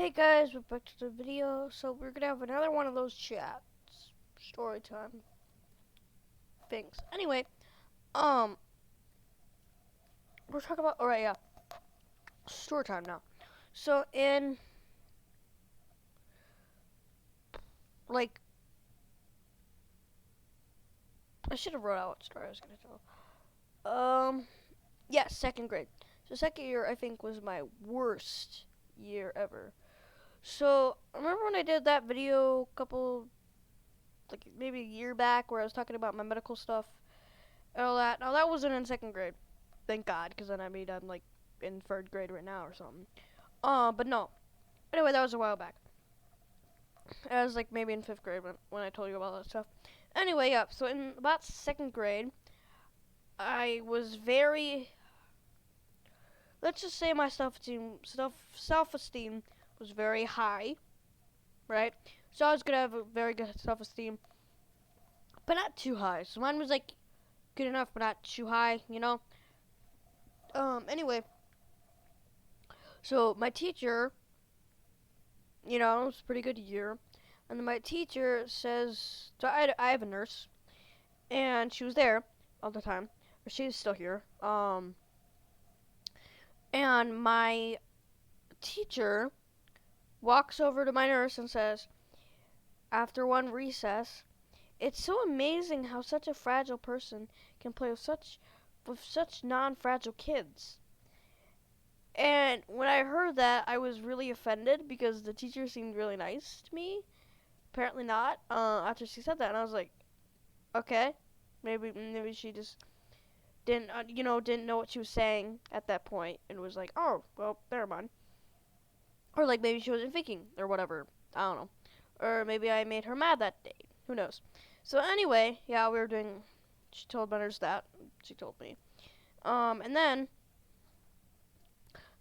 Hey guys, we're back to the video. So we're gonna have another one of those chats, story time things. Anyway, um, we're talking about. All right, yeah, story time now. So in like, I should have wrote out what story I was gonna tell. Yeah, second grade. So second year, I think, was my worst year ever. So remember when I did that video a couple, like maybe a year back, where I was talking about my medical stuff and all that. Now that wasn't in second grade. Thank God, because then I'm like in third grade right now or something. But no. Anyway, that was a while back. I was like maybe in fifth grade when I told you about that stuff. Anyway, yeah. So in about second grade, I was very. Let's just say my self-esteem was very high, right? So I was gonna have a very good self-esteem, but not too high. So mine was like good enough, but not too high, you know. Anyway, so my teacher, it was a pretty good year. And then my teacher says, so I have a nurse, and she was there all the time, or she's still here. And my teacher walks over to my nurse and says, after one recess, it's so amazing how such a fragile person can play with such non-fragile kids. And when I heard that, I was really offended because the teacher seemed really nice to me. Apparently not. After she said that, and I was like, okay, maybe she just didn't know what she was saying at that point, and was like, oh, well, never mind. Or like maybe she wasn't thinking, or whatever. I don't know. Or maybe I made her mad that day. Who knows? So anyway, yeah, we were doing. She told my nurse that. She told me. And then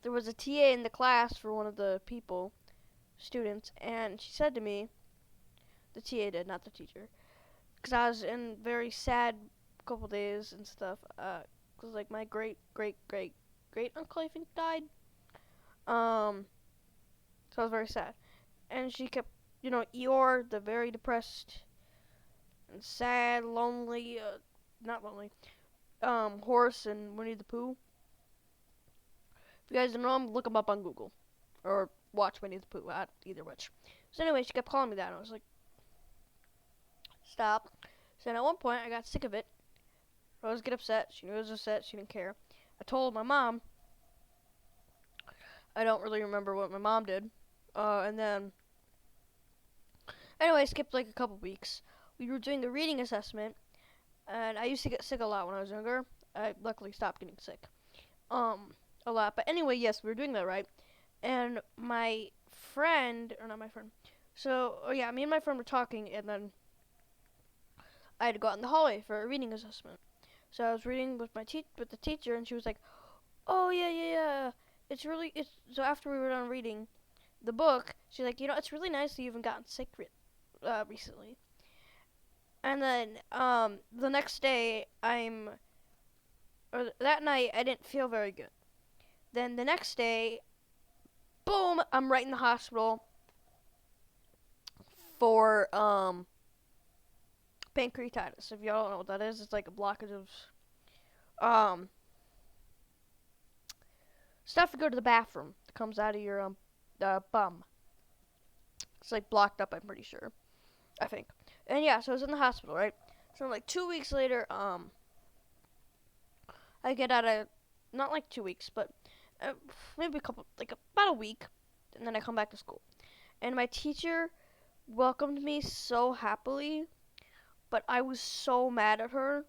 there was a TA in the class for one of the students, and she said to me, the TA did, not the teacher, because I was in very sad couple days and stuff. Cause like my great great great great uncle I think died. So I was very sad, and she kept, Eeyore, the very depressed and sad, lonely, not lonely, horse and Winnie the Pooh. If you guys don't know him, look him up on Google, or watch Winnie the Pooh. Either which. So anyway, she kept calling me that, and I was like, stop. So then at one point, I got sick of it. I always get upset. She knew I was upset. She didn't care. I told my mom. I don't really remember what my mom did. And then, anyway, I skipped like a couple weeks. We were doing a reading assessment, and I used to get sick a lot when I was younger. I luckily stopped getting sick. A lot. But anyway, yes, we were doing that, right? And my friend, or not my friend. So, oh yeah, me and my friend were talking, and then I had to go out in the hallway for a reading assessment. So I was reading with with the teacher, and she was like, "Oh yeah, yeah, yeah. It's." So after we were done reading the book, she's like, "It's really nice that you haven't gotten sick recently." And then the next day, or that night, I didn't feel very good. Then the next day, boom, I'm right in the hospital for pancreatitis. If y'all don't know what that is, it's like a blockage of um stuff to go to the bathroom that comes out of your bum. It's like blocked up, I'm pretty sure. I think. And yeah, so I was in the hospital, right? So like 2 weeks later, I get out of, not like 2 weeks, but maybe about a week, and then I come back to school. And my teacher welcomed me so happily, but I was so mad at her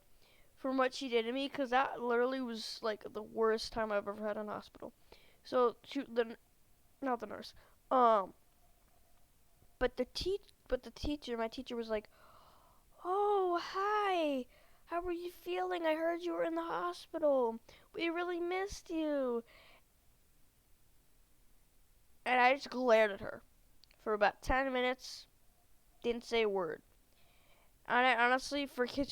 for what she did to me, because that literally was like the worst time I've ever had in hospital. So not the nurse, but the teacher, my teacher was like, "Oh, hi. How are you feeling? I heard you were in the hospital. We really missed you." And I just glared at her for about 10 minutes, didn't say a word. And I honestly, for kids